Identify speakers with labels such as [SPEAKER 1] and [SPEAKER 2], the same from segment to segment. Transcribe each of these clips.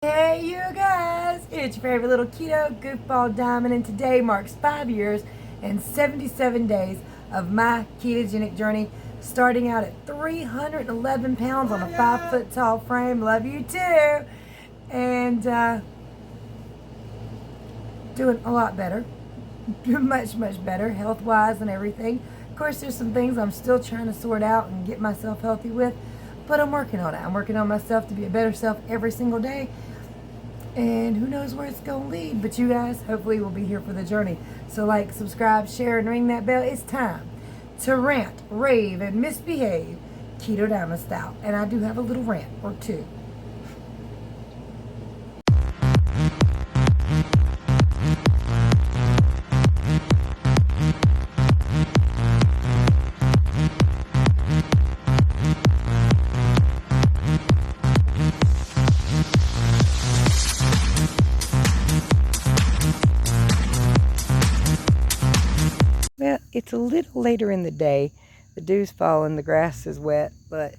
[SPEAKER 1] Hey you guys, it's your favorite little keto goofball Diamond, and today marks 5 years and 77 days of my ketogenic journey, starting out at 311 pounds on a 5 foot tall frame. Love you too. And doing a lot better, much better health wise and everything. Of course, there's some things I'm still trying to sort out and get myself healthy with, but I'm working on it. I'm working on myself to be a better self every single day. And who knows where it's going to lead. But you guys, hopefully, will be here for the journey. So like, subscribe, share, and ring that bell. It's time to rant, rave, and misbehave Keto Diamond style. And I do have a little rant or two. Well, it's a little later in the day. The dew's falling, the grass is wet, but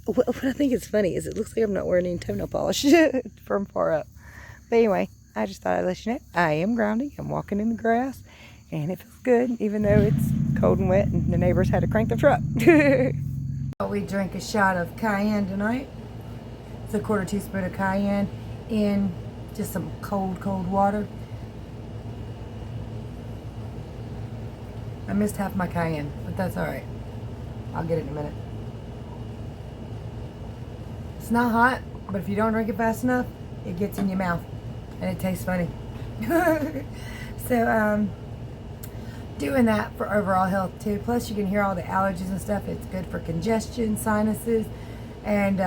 [SPEAKER 1] what I think is funny is it looks like I'm not wearing any toenail polish from far up. But anyway, I just thought I'd let you know I am grounding. I'm walking in the grass, and it feels good, even though it's cold and wet, and the neighbors had to crank the truck. We drank a shot of cayenne tonight. It's a 1/4 teaspoon of cayenne in just some cold water. I missed half my cayenne, but that's all right. I'll get it in a minute. It's not hot, but if you don't drink it fast enough, it gets in your mouth, and it tastes funny. So, doing that for overall health too. Plus, you can hear all the allergies and stuff. It's good for congestion, sinuses, and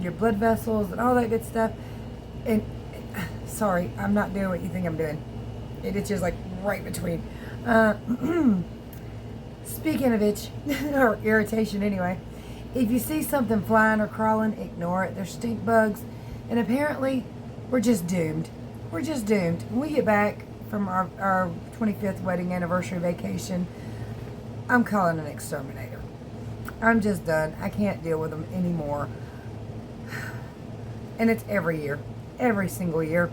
[SPEAKER 1] your blood vessels and all that good stuff. And sorry, I'm not doing what you think I'm doing. It itches like right between. Speaking of itch, or irritation anyway, if you see something flying or crawling, ignore it. They're stink bugs, and apparently we're just doomed. We're just doomed. When we get back from our 25th wedding anniversary vacation, I'm calling an exterminator. I'm just done. I can't deal with them anymore. And it's every year. Every single year.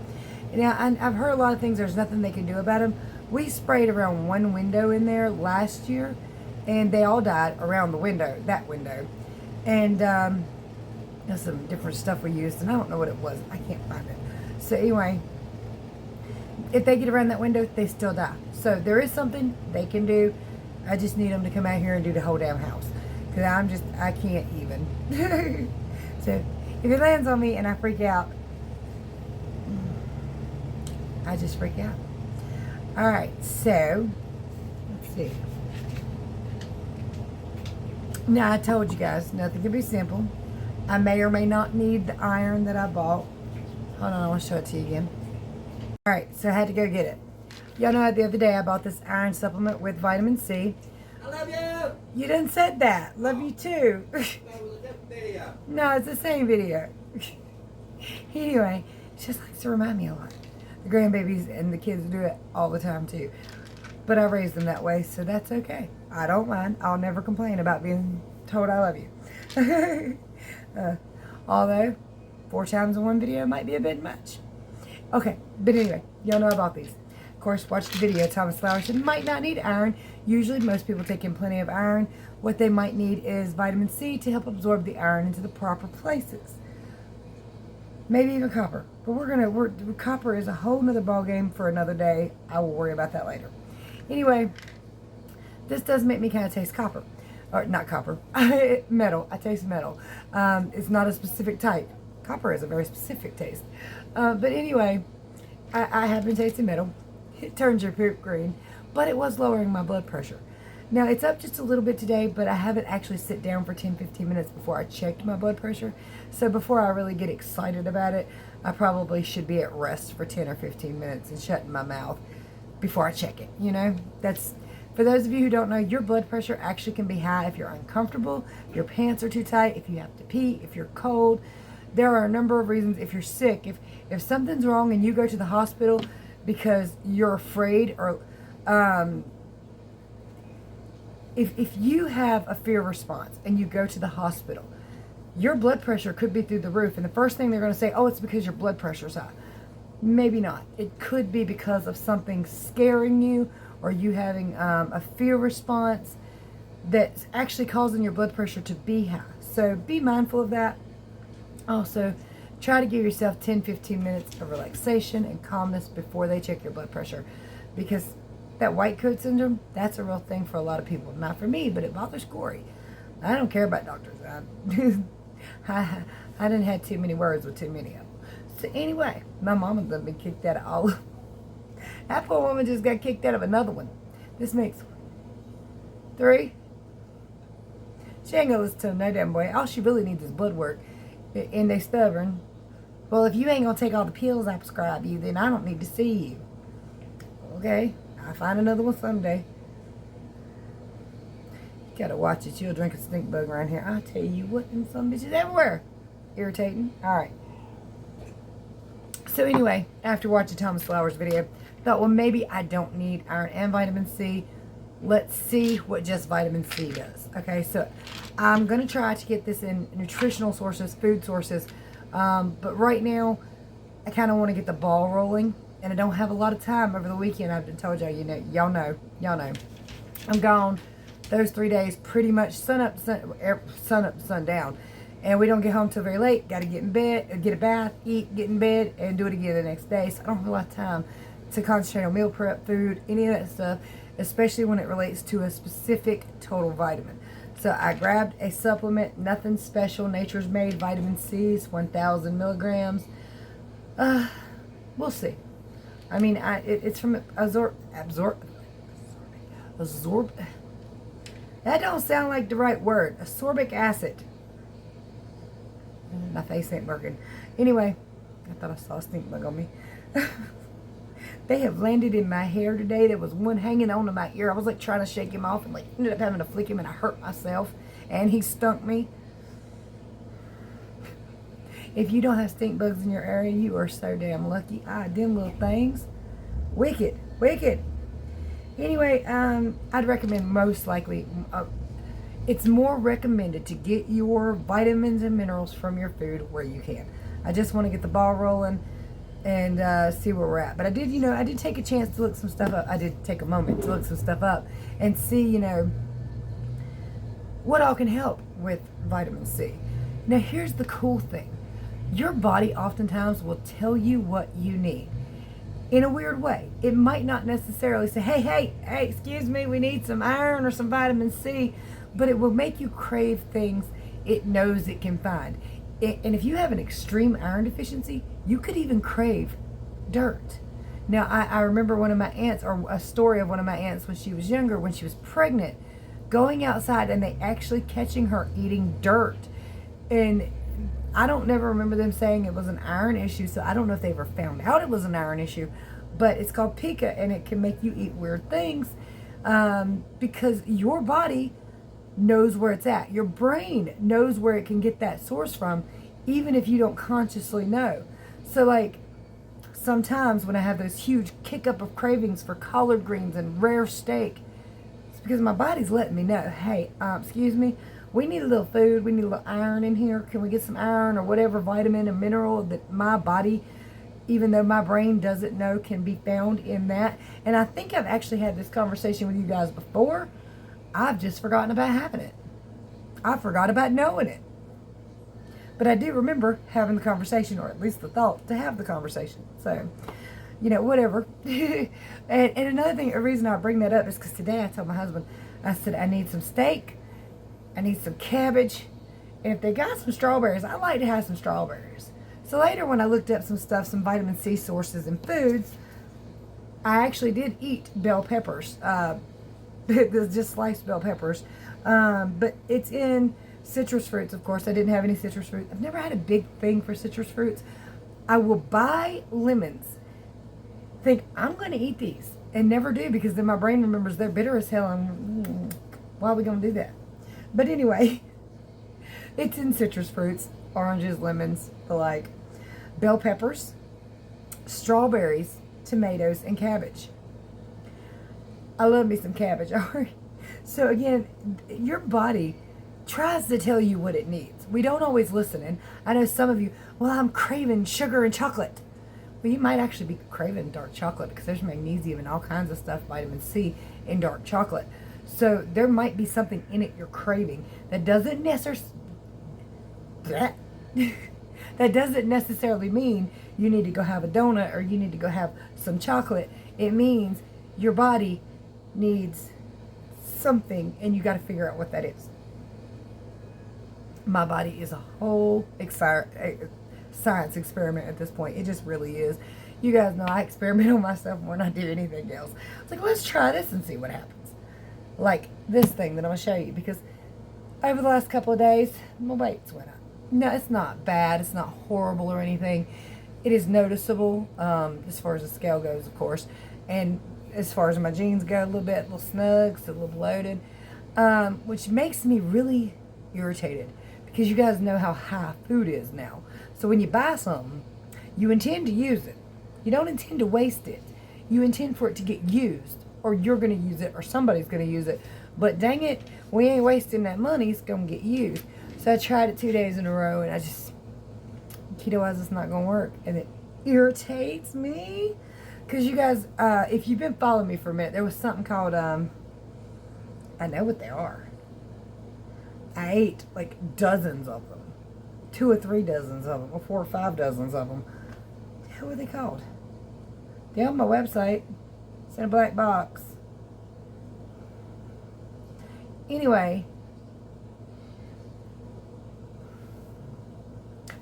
[SPEAKER 1] Now, I've heard a lot of things. There's nothing they can do about them. We sprayed around one window in there last year, and they all died around the window, that window. And there's some different stuff we used, and I don't know what it was. I can't find it. So anyway, if they get around that window, they still die. So there is something they can do. I just need them to come out here and do the whole damn house, because I can't even. So if it lands on me and I freak out, I just freak out. Alright, so, let's see. Now, I told you guys, nothing can be simple. I may or may not need the iron that I bought. Hold on, I want to show it to you again. Alright, so I had to go get it. Y'all know the other day I bought this iron supplement with vitamin C.
[SPEAKER 2] I love you!
[SPEAKER 1] You done said that. Love you too.
[SPEAKER 2] That was a different video.
[SPEAKER 1] No, it's the same video. Anyway, it just likes to remind me a lot. The grandbabies and the kids do it all the time too. But I raised them that way, so that's okay. I don't mind. I'll never complain about being told I love you. Although, 4 times in one video might be a bit much. Okay, but anyway, y'all know about these. Of course, watch the video. Thomas Flower said might not need iron. Usually, most people take in plenty of iron. What they might need is vitamin C to help absorb the iron into the proper places. Maybe even copper. But copper is a whole nother ball game for another day. I will worry about that later. Anyway, this does make me kind of taste copper. Or not copper. Metal. I taste metal. It's not a specific type. Copper is a very specific taste. But anyway, I have been tasting metal. It turns your poop green. But it was lowering my blood pressure. Now, it's up just a little bit today, but I haven't actually sit down for 10-15 minutes before I checked my blood pressure. So before I really get excited about it, I probably should be at rest for 10 or 15 minutes and shutting my mouth before I check it. You know, that's, for those of you who don't know, your blood pressure actually can be high if you're uncomfortable, if your pants are too tight, if you have to pee, if you're cold. There are a number of reasons. If you're sick, if something's wrong and you go to the hospital because you're afraid, or if you have a fear response and you go to the hospital, your blood pressure could be through the roof. And the first thing they're going to say, oh, it's because your blood pressure's high. Maybe not. It could be because of something scaring you, or you having a fear response that's actually causing your blood pressure to be high. So be mindful of that. Also, try to give yourself 10-15 minutes of relaxation and calmness before they check your blood pressure, because that white coat syndrome, that's a real thing for a lot of people. Not for me, but it bothers Corey. I don't care about doctors. I didn't have too many words with too many of them. So anyway, my mama done been kicked out of all. That poor woman just got kicked out of another one. This makes 3. She ain't gonna listen to him no damn way. All she really needs is blood work. And they stubborn. Well, if you ain't gonna take all the pills I prescribe you, then I don't need to see you. Okay? I'll find another one someday. Gotta watch it. You'll drink a stink bug around here. I tell you what, and some bitches everywhere. Irritating. Alright. So anyway, after watching Thomas Flowers' video, thought, well, maybe I don't need iron and vitamin C. Let's see what just vitamin C does. Okay, so I'm going to try to get this in nutritional sources, food sources. But right now, I kind of want to get the ball rolling. And I don't have a lot of time over the weekend. I've been told y'all, y'all know. I'm gone those 3 days, pretty much sun up, sun down. And we don't get home till very late. Got to get in bed, get a bath, eat, get in bed, and do it again the next day. So I don't have a lot of time to concentrate on meal prep, food, any of that stuff, especially when it relates to a specific total vitamin. So I grabbed a supplement, nothing special, Nature's Made vitamin C, it's 1,000 milligrams. We'll see. I mean, it's from Absorb. That don't sound like the right word. Ascorbic acid. My face ain't working. Anyway, I thought I saw a stink bug on me. They have landed in my hair today. There was one hanging onto my ear. I was like trying to shake him off and like ended up having to flick him, and I hurt myself. And he stunk me. If you don't have stink bugs in your area, you are so damn lucky. Them little things. Wicked. Wicked. Anyway, I'd recommend most likely, it's more recommended to get your vitamins and minerals from your food where you can. I just want to get the ball rolling and see where we're at. But I did take a chance to look some stuff up. I did take a moment to look some stuff up and see, what all can help with vitamin C. Now, here's the cool thing. Your body oftentimes will tell you what you need. In a weird way. It might not necessarily say, hey, excuse me, we need some iron or some vitamin C, but it will make you crave things it knows it can find. And if you have an extreme iron deficiency, you could even crave dirt. Now, I remember one of my aunts, or a story of one of my aunts when she was younger, when she was pregnant, going outside and they actually catching her eating dirt. And I don't never remember them saying it was an iron issue, so I don't know if they ever found out it was an iron issue, but it's called pica, and it can make you eat weird things because your body knows where it's at. Your brain knows where it can get that source from, even if you don't consciously know. So like sometimes when I have those huge kick up of cravings for collard greens and rare steak, it's because my body's letting me know, hey, excuse me, we need a little food, we need a little iron in here. Can we get some iron or whatever vitamin and mineral that my body, even though my brain doesn't know, can be found in that? And I think I've actually had this conversation with you guys before. I've just forgotten about having it. I forgot about knowing it. But I do remember having the conversation, or at least the thought to have the conversation. So, whatever. and another thing, a reason I bring that up is because today I told my husband, I said, I need some steak. I need some cabbage. And if they got some strawberries, I like to have some strawberries. So later when I looked up some stuff, some vitamin C sources and foods, I actually did eat bell peppers. Just sliced bell peppers. But it's in citrus fruits, of course. I didn't have any citrus fruit. I've never had a big thing for citrus fruits. I will buy lemons, think I'm going to eat these, and never do, because then my brain remembers they're bitter as hell, and why are we going to do that? But anyway, it's in citrus fruits, oranges, lemons, the like, bell peppers, strawberries, tomatoes, and cabbage. I love me some cabbage. So again, your body tries to tell you what it needs. We don't always listen. And I know some of you, well, I'm craving sugar and chocolate. Well, you might actually be craving dark chocolate because there's magnesium and all kinds of stuff, vitamin C in dark chocolate. So there might be something in it you're craving that doesn't necessarily that doesn't necessarily mean you need to go have a donut or you need to go have some chocolate. It means your body needs something and you got to figure out what that is. My body is a whole science experiment at this point. It just really is. You guys know I experiment on myself more than I do anything else. It's like, let's try this and see what happens. Like this thing that I'm going to show you, because over the last couple of days, my weight's went up. No, it's not bad. It's not horrible or anything. It is noticeable as far as the scale goes, of course. And as far as my jeans go, a little bit, a little snug, so a little bloated, which makes me really irritated because you guys know how high food is now. So when you buy something, you intend to use it. You don't intend to waste it. You intend for it to get used, or you're going to use it, or somebody's going to use it. But dang it, we ain't wasting that money. It's going to get used. So I tried it 2 days in a row, and I just, keto-wise, it's not going to work. And it irritates me. Because you guys, if you've been following me for a minute, there was something called, I know what they are. I ate like dozens of them. 2 or 3 dozens of them, or 4 or 5 dozens of them. What are they called? They're on my website. It's in a black box. Anyway.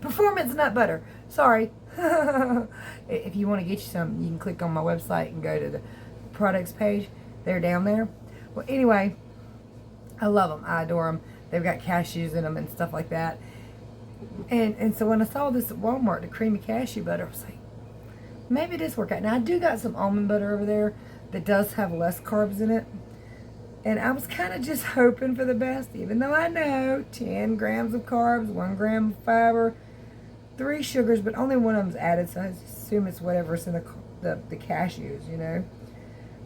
[SPEAKER 1] Performance nut butter. Sorry. If you want to get you some, you can click on my website and go to the products page. They're down there. Well, anyway, I love them. I adore them. They've got cashews in them and stuff like that. And so when I saw this at Walmart, the creamy cashew butter, I was like, maybe this work out. Now, I do got some almond butter over there that does have less carbs in it. And I was kind of just hoping for the best, even though I know 10 grams of carbs, 1 gram of fiber, 3 sugars, but only one of them's added, so I assume it's whatever's in the cashews, you know.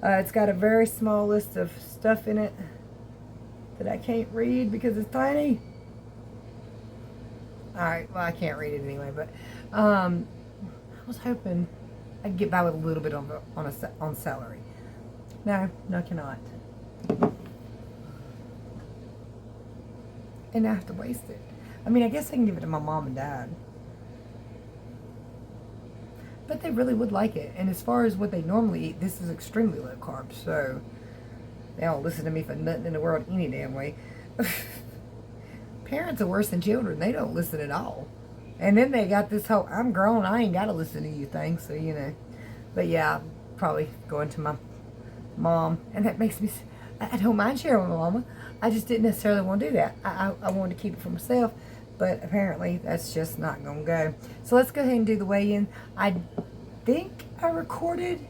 [SPEAKER 1] It's got a very small list of stuff in it that I can't read because it's tiny. Alright, well, I can't read it anyway, but I was hoping I'd get by with a little bit on celery. No, I cannot. And I have to waste it. I mean, I guess I can give it to my mom and dad. But they really would like it. And as far as what they normally eat, this is extremely low carb. So they don't listen to me for nothing in the world any damn way. Parents are worse than children. They don't listen at all. And then they got this whole, I'm grown, I ain't got to listen to you thing. So, you know. But yeah, probably going to my mom. And that makes me, I don't mind sharing with my mama. I just didn't necessarily want to do that. I wanted to keep it for myself. But apparently that's just not going to go. So let's go ahead and do the weigh-in. I think I recorded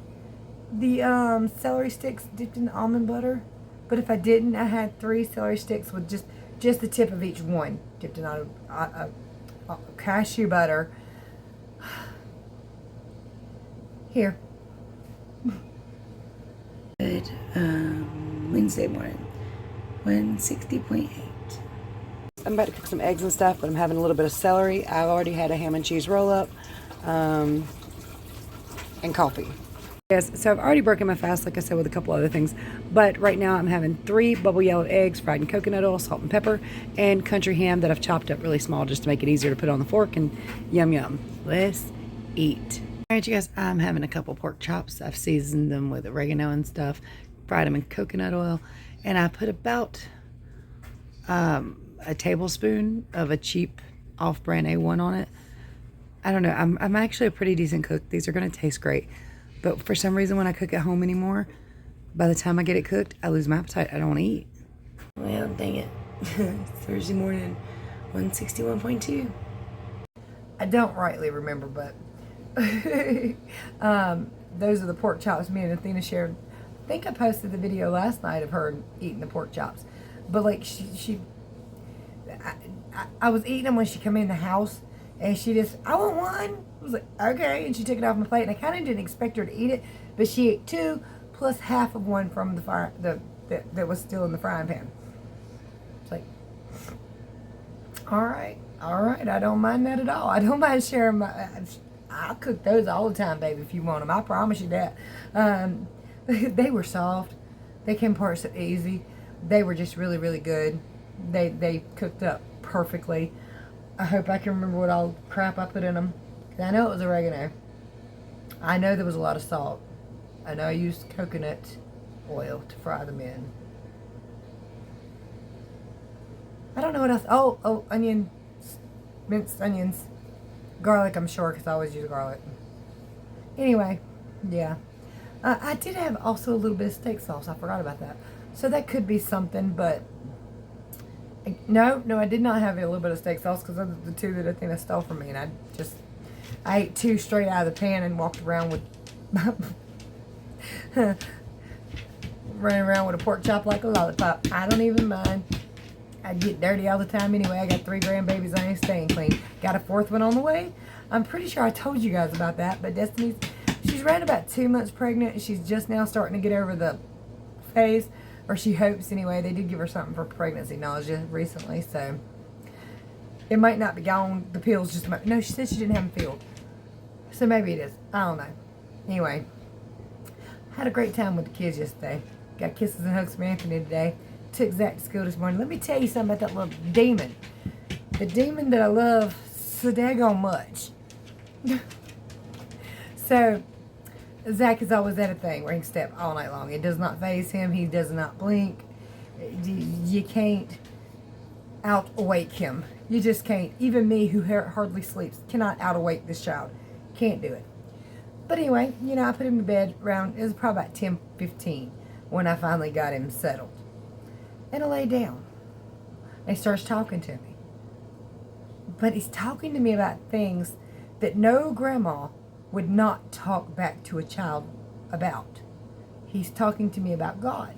[SPEAKER 1] the celery sticks dipped in almond butter. But if I didn't, I had 3 celery sticks with just the tip of each one dipped in cashew butter. Here. Good Wednesday morning. 160.8. I'm about to cook some eggs and stuff, but I'm having a little bit of celery. I've already had a ham and cheese roll-up and coffee. Yes, so I've already broken my fast, like I said, with a couple other things. But right now I'm having 3 bubble yellow eggs fried in coconut oil, salt and pepper, and country ham that I've chopped up really small just to make it easier to put on the fork. And yum, yum. Let's eat. All right, you guys, I'm having a couple pork chops. I've seasoned them with oregano and stuff, fried them in coconut oil, and I put about a tablespoon of a cheap off-brand A1 on it. I don't know. I'm actually a pretty decent cook. These are going to taste great. But for some reason, when I cook at home anymore, by the time I get it cooked, I lose my appetite. I don't want to eat. Well, dang it. Thursday morning, 161.2. I don't rightly remember, but those are the pork chops me and Athena shared. I think I posted the video last night of her eating the pork chops. But like I was eating them when she came in the house, and she just, I want one. I was like, okay, and she took it off my plate, and I kind of didn't expect her to eat it, but she ate 2 plus half of one from the fire that was still in the frying pan. It's like, All right. All right. I don't mind that at all. I don't mind sharing my. I'll cook those all the time, baby, if you want them. I promise you that. They were soft. They came apart so easy. They were just really, really good. They cooked up perfectly. I hope I can remember what all crap I put in them. I know it was oregano. I know there was a lot of salt. I know I used coconut oil to fry them in. I don't know what else. Oh, onion, minced onions, garlic. I'm sure because I always use garlic. Anyway, yeah. I did have also a little bit of steak sauce. I forgot about that. So that could be something, but no, I did not have a little bit of steak sauce because those are the two that I think I stole from me, and I ate two straight out of the pan and walked around with running around with a pork chop like a lollipop. I don't even mind. I get dirty all the time anyway. I got 3 grandbabies. I ain't staying clean. Got a 4th one on the way. I'm pretty sure I told you guys about that, but she's around about 2 months pregnant. She's just now starting to get over the phase, or she hopes anyway. They did give her something for pregnancy nausea recently, so it might not be gone. The pills just might. No, she said she didn't have them filled, so maybe it is. I don't know. Anyway, had a great time with the kids yesterday. Got kisses and hugs from Anthony today. Took Zach to school this morning. Let me tell you something about that little demon. The demon that I love so daggone much. So, Zach is always at a thing where he can step all night long. It does not faze him. He does not blink. You can't out-awake him. You just can't. Even me, who hardly sleeps, cannot out-awake this child. Can't do it. But anyway, I put him to bed around, it was probably about 10:15 when I finally got him settled. And I lay down. And he starts talking to me. But he's talking to me about things that no grandma would not talk back to a child about. He's talking to me about God.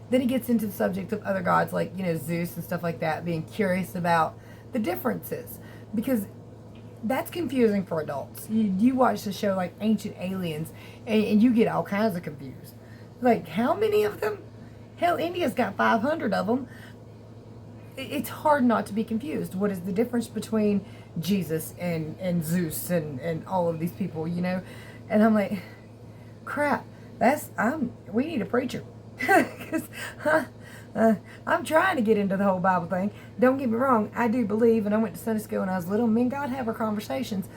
[SPEAKER 1] Then he gets into the subject of other gods like, Zeus and stuff like that, being curious about the differences. Because that's confusing for adults. You watch the show like Ancient Aliens, and you get all kinds of confused. Like, how many of them? Hell, India's got 500 of them. It's hard not to be confused. What is the difference between Jesus and Zeus and all of these people, And I'm like, crap, we need a preacher. Because I'm trying to get into the whole Bible thing. Don't get me wrong, I do believe, and I went to Sunday school when I was little. Me and God have our conversations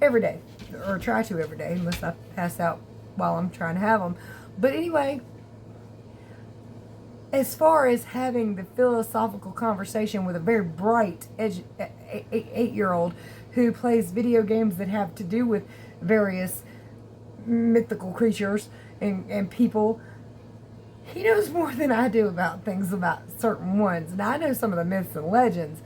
[SPEAKER 1] every day, or try to every day, unless I pass out while I'm trying to have them. But anyway, as far as having the philosophical conversation with a very bright 8-year-old who plays video games that have to do with various mythical creatures and people, he knows more than I do about things, about certain ones. And I know some of the myths and legends,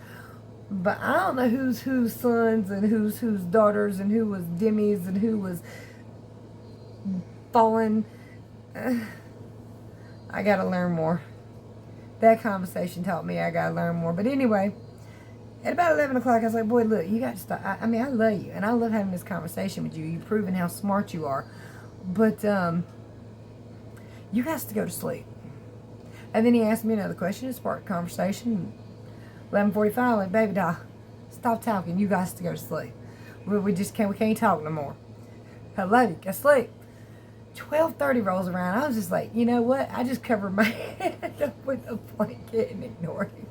[SPEAKER 1] but I don't know who's sons and who's daughters and who was Demis and who was fallen. I gotta learn more. That conversation taught me I gotta learn more. But anyway, at about 11 o'clock, I was like, boy, look, you got to stop. I love you, and I love having this conversation with you. You've proven how smart you are. But you have to go to sleep. And then he asked me another question. It sparked conversation. 11:45, I'm like, baby doll, stop talking. You guys to go to sleep. We can't talk no more. I love you. Go sleep. 12:30 rolls around. I was just like, you know what? I just covered my head up with a blanket and ignored him.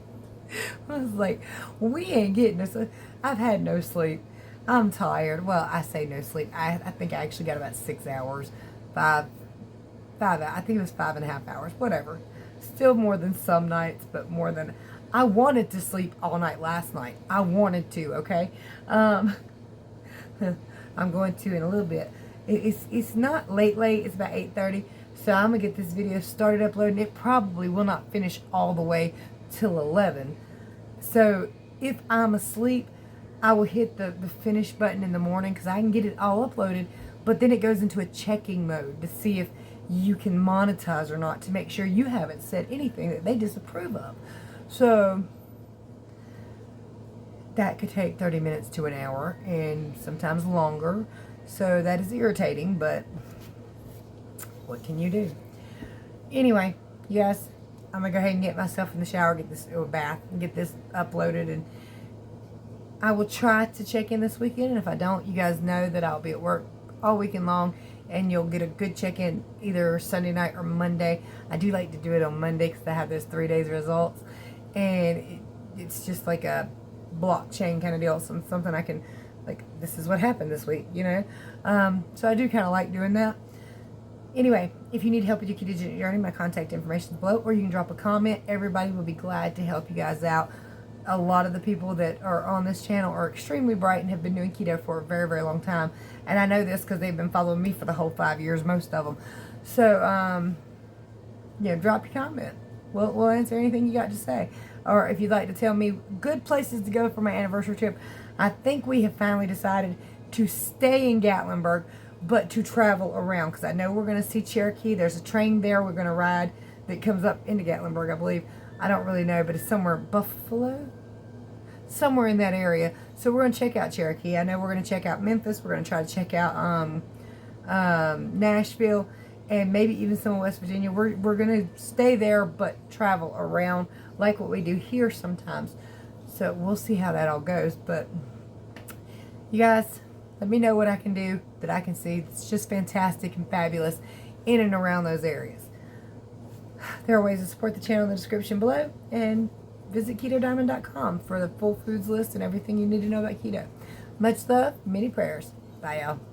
[SPEAKER 1] I was like, we ain't getting this. I've had no sleep. I'm tired. Well, I say no sleep. I think I actually got about 6 hours. Five. I think it was 5.5 hours. Whatever. Still more than some nights, but more than. I wanted to sleep all night last night. I wanted to. Okay. I'm going to in a little bit. It's not late. It's about 8:30. So I'm gonna get this video started uploading. It probably will not finish all the way till 11. So if I'm asleep, I will hit the finish button in the morning because I can get it all uploaded. But then it goes into a checking mode to see if you can monetize or not, to make sure you haven't said anything that they disapprove of. So that could take 30 minutes to an hour, and sometimes longer. So that is irritating, but what can you do? Anyway, yes, I'm going to go ahead and get myself in the shower, get this bath, and get this uploaded, and I will try to check in this weekend, and if I don't, you guys know that I'll be at work all weekend long, and you'll get a good check-in either Sunday night or Monday. I do like to do it on Monday because I have those 3 days results, and it's just like a blockchain kind of deal, something I can, like, this is what happened this week, you know. So I do kind of like doing that. Anyway, if you need help with your ketogenic journey, my contact information is below, or you can drop a comment. Everybody will be glad to help you guys out. A lot of the people that are on this channel are extremely bright and have been doing keto for a very, very long time. And I know this because they've been following me for the whole 5 years, most of them. So, yeah, drop your comment. We'll answer anything you got to say. Or if you'd like to tell me good places to go for my anniversary trip, I think we have finally decided to stay in Gatlinburg, but to travel around, because I know we're going to see Cherokee. There's a train there we're going to ride that comes up into Gatlinburg, I believe. I don't really know, but it's somewhere Buffalo, somewhere in that area. So we're going to check out Cherokee. I know we're going to check out Memphis. We're going to try to check out Nashville, and maybe even some of West Virginia. We're going to stay there, but travel around like what we do here sometimes. So we'll see how that all goes. But you guys, let me know what I can do that I can see. It's just fantastic and fabulous in and around those areas. There are ways to support the channel in the description below, and visit KetoDiamond.com for the full foods list and everything you need to know about keto. Much love, many prayers. Bye, y'all.